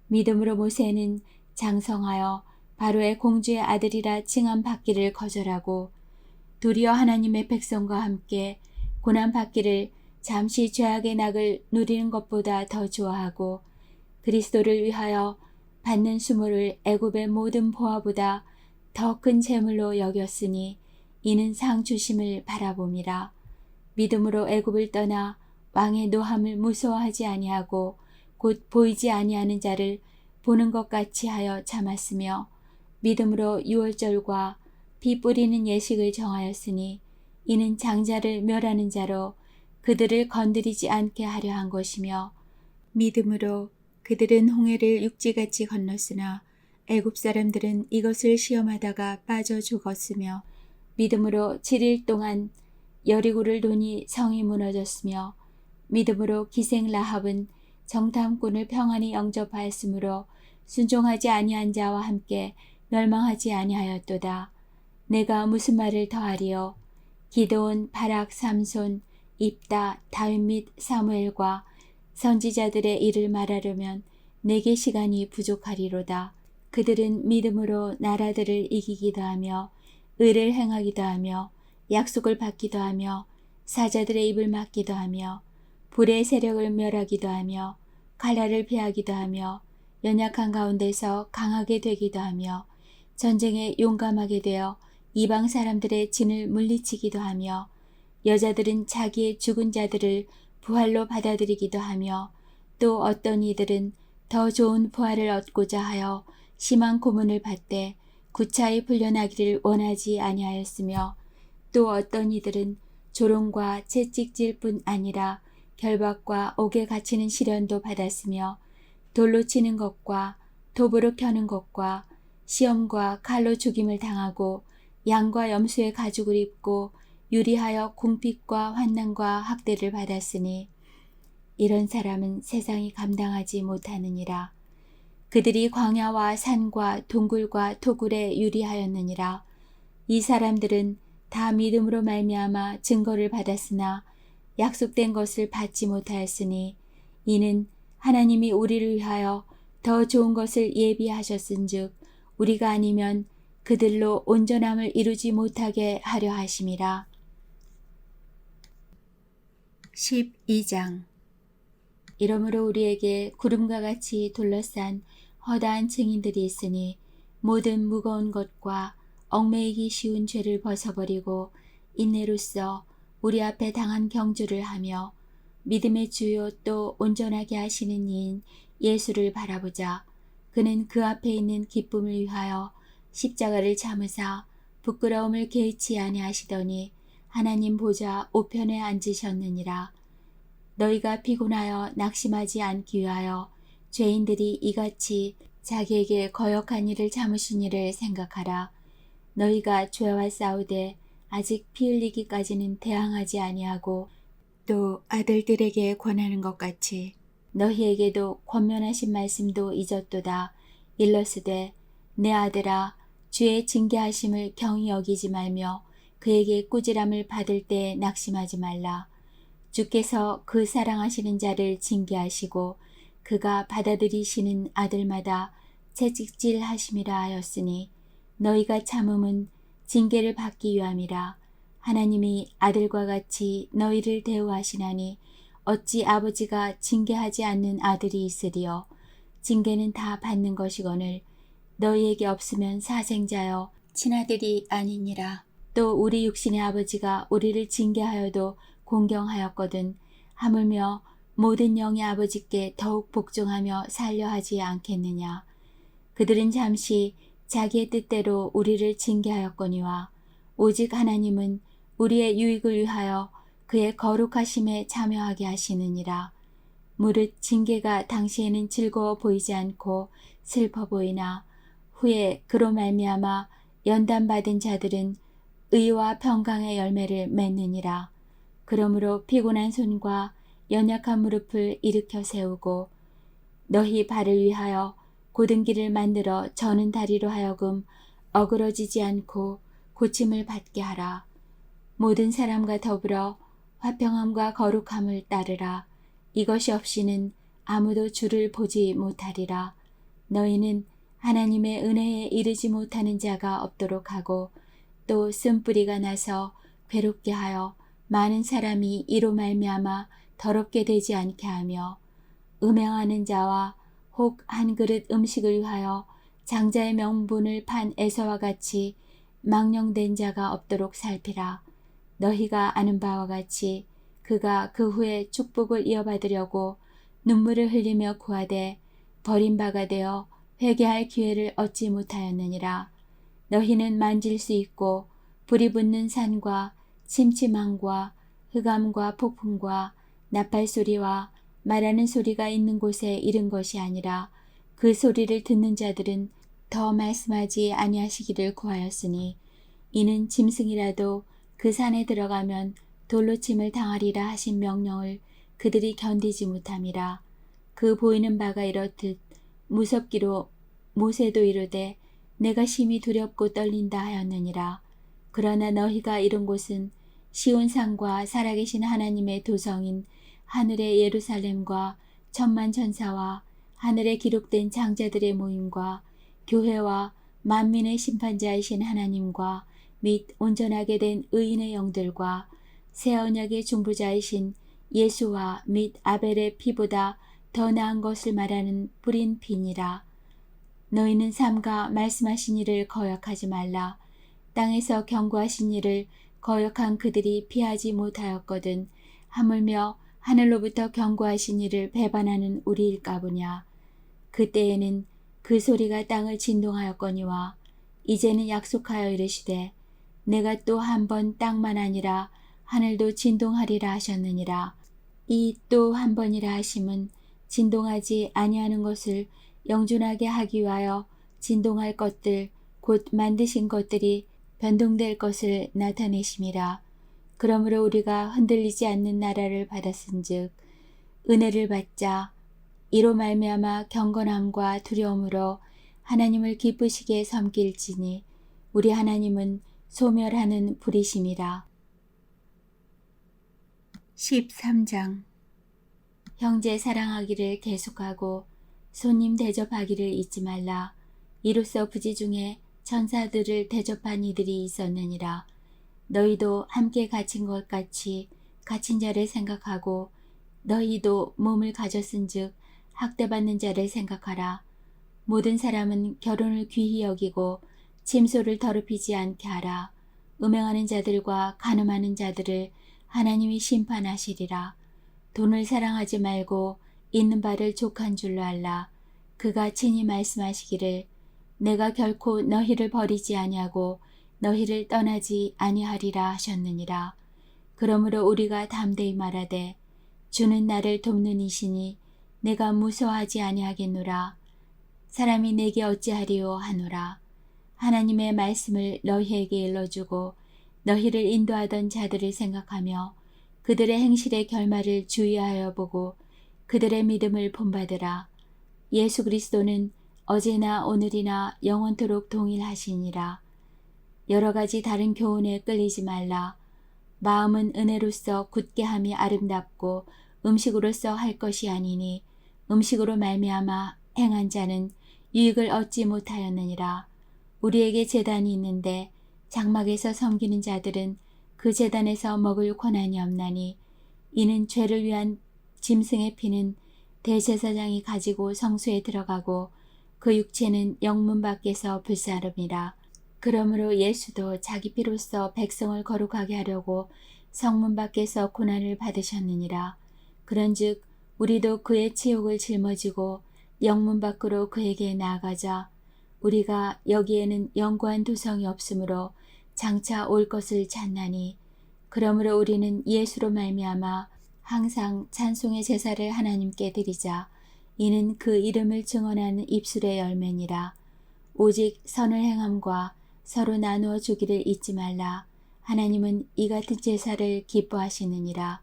믿음으로 모세는 장성하여 바로의 공주의 아들이라 칭함 받기를 거절하고 도리어 하나님의 백성과 함께 고난 받기를 잠시 죄악의 낙을 누리는 것보다 더 좋아하고 그리스도를 위하여 받는 수모를 애굽의 모든 보화보다 더 큰 재물로 여겼으니 이는 상 주심을 바라봄이라. 믿음으로 애굽을 떠나 왕의 노함을 무서워하지 아니하고 곧 보이지 아니하는 자를 보는 것 같이 하여 참았으며 믿음으로 유월절과 피 뿌리는 예식을 정하였으니 이는 장자를 멸하는 자로 그들을 건드리지 않게 하려 한 것이며 믿음으로 그들은 홍해를 육지같이 건넜으나 애굽 사람들은 이것을 시험하다가 빠져 죽었으며 믿음으로 7일 동안 여리고를 도니 성이 무너졌으며 믿음으로 기생 라합은 정탐꾼을 평안히 영접하였으므로 순종하지 아니한 자와 함께 멸망하지 아니하였도다. 내가 무슨 말을 더하리요? 기드온, 바락, 삼손, 입다, 다윗 및 사무엘과 선지자들의 일을 말하려면 내게 시간이 부족하리로다. 그들은 믿음으로 나라들을 이기기도 하며 의를 행하기도 하며 약속을 받기도 하며 사자들의 입을 막기도 하며 불의 세력을 멸하기도 하며 칼날을 피하기도 하며 연약한 가운데서 강하게 되기도 하며 전쟁에 용감하게 되어 이방 사람들의 진을 물리치기도 하며 여자들은 자기의 죽은 자들을 부활로 받아들이기도 하며 또 어떤 이들은 더 좋은 부활을 얻고자 하여 심한 고문을 받되 구차히 풀려나기를 원하지 아니하였으며 또 어떤 이들은 조롱과 채찍질 뿐 아니라 결박과 옥에 갇히는 시련도 받았으며 돌로 치는 것과 톱으로 켜는 것과 시험과 칼로 죽임을 당하고 양과 염소의 가죽을 입고 유리하여 궁핍과 환난과 학대를 받았으니 이런 사람은 세상이 감당하지 못하느니라. 그들이 광야와 산과 동굴과 토굴에 유리하였느니라. 이 사람들은 다 믿음으로 말미암아 증거를 받았으나 약속된 것을 받지 못하였으니 이는 하나님이 우리를 위하여 더 좋은 것을 예비하셨은즉 우리가 아니면 그들로 온전함을 이루지 못하게 하려 하심이라. 12장. 이러므로 우리에게 구름과 같이 둘러싼 허다한 증인들이 있으니 모든 무거운 것과 얽매이기 쉬운 죄를 벗어버리고 인내로써 우리 앞에 당한 경주를 하며 믿음의 주요 또 온전하게 하시는 이인 예수를 바라보자. 그는 그 앞에 있는 기쁨을 위하여 십자가를 참으사 부끄러움을 개의치 아니하시더니 하나님 보좌 우편에 앉으셨느니라. 너희가 피곤하여 낙심하지 않기 위하여 죄인들이 이같이 자기에게 거역한 일을 참으신 일을 생각하라. 너희가 죄와 싸우되 아직 피 흘리기까지는 대항하지 아니하고 또 아들들에게 권하는 것 같이 너희에게도 권면하신 말씀도 잊었도다. 일러스되 내 아들아 주의 징계하심을 경히 여기지 말며 그에게 꾸지람을 받을 때 낙심하지 말라. 주께서 그 사랑하시는 자를 징계하시고 그가 받아들이시는 아들마다 채찍질하심이라 하였으니 너희가 참음은 징계를 받기 위함이라. 하나님이 아들과 같이 너희를 대우하시나니 어찌 아버지가 징계하지 않는 아들이 있으리요. 징계는 다 받는 것이거늘 너희에게 없으면 사생자여 친아들이 아니니라. 또 우리 육신의 아버지가 우리를 징계하여도 공경하였거든 하물며 모든 영의 아버지께 더욱 복종하며 살려 하지 않겠느냐. 그들은 잠시 자기의 뜻대로 우리를 징계하였거니와 오직 하나님은 우리의 유익을 위하여 그의 거룩하심에 참여하게 하시느니라. 무릇 징계가 당시에는 즐거워 보이지 않고 슬퍼 보이나 후에 그로 말미암아 연단받은 자들은 의와 평강의 열매를 맺느니라. 그러므로 피곤한 손과 연약한 무릎을 일으켜 세우고 너희 발을 위하여 곧은 길을 만들어 저는 다리로 하여금 어그러지지 않고 고침을 받게 하라. 모든 사람과 더불어 화평함과 거룩함을 따르라. 이것이 없이는 아무도 주를 보지 못하리라. 너희는 하나님의 은혜에 이르지 못하는 자가 없도록 하고 또 쓴뿌리가 나서 괴롭게 하여 많은 사람이 이로 말미암아 더럽게 되지 않게 하며 음행하는 자와 혹 한 그릇 음식을 위하여 장자의 명분을 판 에서와 같이 망령된 자가 없도록 살피라. 너희가 아는 바와 같이 그가 그 후에 축복을 이어받으려고 눈물을 흘리며 구하되 버림바가 되어 회개할 기회를 얻지 못하였느니라. 너희는 만질 수 있고 불이 붙는 산과 침침함과 흑암과 폭풍과 나팔소리와 말하는 소리가 있는 곳에 이른 것이 아니라 그 소리를 듣는 자들은 더 말씀하지 아니하시기를 구하였으니 이는 짐승이라도 그 산에 들어가면 돌로 침을 당하리라 하신 명령을 그들이 견디지 못함이라. 그 보이는 바가 이렇듯 무섭기로 모세도 이르되 내가 심히 두렵고 떨린다 하였느니라. 그러나 너희가 이른 곳은 시온산과 살아계신 하나님의 도성인 하늘의 예루살렘과 천만 천사와 하늘에 기록된 장자들의 모임과 교회와 만민의 심판자이신 하나님과 및 온전하게 된 의인의 영들과 새 언약의 중보자이신 예수와 및 아벨의 피보다 더 나은 것을 말하는 뿌린 피니라. 너희는 삼가 말씀하신 일을 거역하지 말라. 땅에서 경고하신 일을 거역한 그들이 피하지 못하였거든 하물며 하늘로부터 경고하신 이를 배반하는 우리일까보냐. 그때에는 그 소리가 땅을 진동하였거니와 이제는 약속하여 이르시되 내가 또 한 번 땅만 아니라 하늘도 진동하리라 하셨느니라. 이 또 한 번이라 하심은 진동하지 아니하는 것을 영존하게 하기 위하여 진동할 것들 곧 만드신 것들이 변동될 것을 나타내심이라. 그러므로 우리가 흔들리지 않는 나라를 받았은즉 은혜를 받자. 이로 말미암아 경건함과 두려움으로 하나님을 기쁘시게 섬길지니 우리 하나님은 소멸하는 불이심이라. 13장 형제 사랑하기를 계속하고 손님 대접하기를 잊지 말라. 이로써 부지 중에 천사들을 대접한 이들이 있었느니라. 너희도 함께 갇힌 것 같이 갇힌 자를 생각하고 너희도 몸을 가졌은즉 학대받는 자를 생각하라. 모든 사람은 결혼을 귀히 여기고 침소를 더럽히지 않게 하라. 음행하는 자들과 간음하는 자들을 하나님이 심판하시리라. 돈을 사랑하지 말고 있는 바를 족한 줄로 알라. 그가 친히 말씀하시기를 내가 결코 너희를 버리지 아니하고 너희를 떠나지 아니하리라 하셨느니라. 그러므로 우리가 담대히 말하되 주는 나를 돕는 이시니 내가 무서워하지 아니하겠노라. 사람이 내게 어찌하리요 하노라. 하나님의 말씀을 너희에게 일러주고 너희를 인도하던 자들을 생각하며 그들의 행실의 결말을 주의하여 보고 그들의 믿음을 본받으라. 예수 그리스도는 어제나 오늘이나 영원토록 동일하시니라. 여러 가지 다른 교훈에 끌리지 말라. 마음은 은혜로서 굳게 함이 아름답고 음식으로서 할 것이 아니니 음식으로 말미암아 행한 자는 유익을 얻지 못하였느니라. 우리에게 제단이 있는데 장막에서 섬기는 자들은 그 제단에서 먹을 권한이 없나니 이는 죄를 위한 짐승의 피는 대제사장이 가지고 성소에 들어가고 그 육체는 영문 밖에서 불사름이라. 그러므로 예수도 자기 피로써 백성을 거룩하게 하려고 성문 밖에서 고난을 받으셨느니라. 그런즉 우리도 그의 치욕을 짊어지고 영문 밖으로 그에게 나아가자. 우리가 여기에는 영구한 도성이 없으므로 장차 올 것을 찾나니 그러므로 우리는 예수로 말미암아 항상 찬송의 제사를 하나님께 드리자. 이는 그 이름을 증언하는 입술의 열매니라. 오직 선을 행함과 서로 나누어 주기를 잊지 말라. 하나님은 이 같은 제사를 기뻐하시느니라.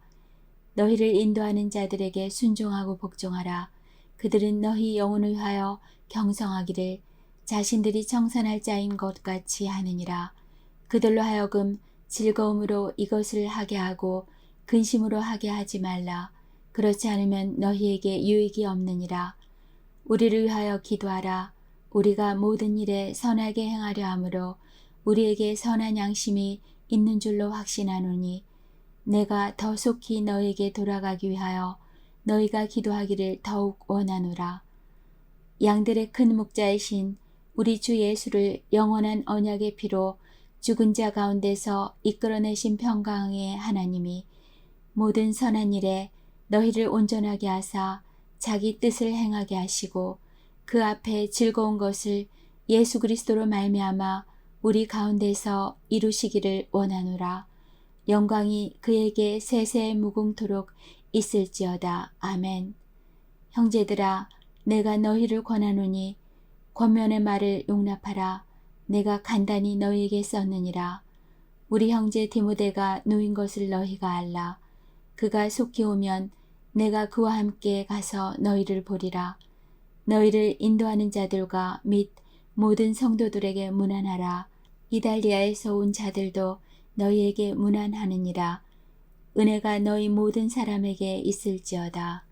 너희를 인도하는 자들에게 순종하고 복종하라. 그들은 너희 영혼을 위하여 경성하기를 자신들이 청산할 자인 것 같이 하느니라. 그들로 하여금 즐거움으로 이것을 하게 하고 근심으로 하게 하지 말라. 그렇지 않으면 너희에게 유익이 없느니라. 우리를 위하여 기도하라. 우리가 모든 일에 선하게 행하려 하므로 우리에게 선한 양심이 있는 줄로 확신하노니 내가 더 속히 너에게 돌아가기 위하여 너희가 기도하기를 더욱 원하노라. 양들의 큰 목자이신 우리 주 예수를 영원한 언약의 피로 죽은 자 가운데서 이끌어내신 평강의 하나님이 모든 선한 일에 너희를 온전하게 하사 자기 뜻을 행하게 하시고 그 앞에 즐거운 것을 예수 그리스도로 말미암아 우리 가운데서 이루시기를 원하노라. 영광이 그에게 세세 무궁토록 있을지어다. 아멘. 형제들아, 내가 너희를 권하노니 권면의 말을 용납하라. 내가 간단히 너희에게 썼느니라. 우리 형제 디모데가 누인 것을 너희가 알라. 그가 속히 오면 내가 그와 함께 가서 너희를 보리라. 너희를 인도하는 자들과 및 모든 성도들에게 문안하라. 이달리아에서 온 자들도 너희에게 문안하느니라. 은혜가 너희 모든 사람에게 있을지어다.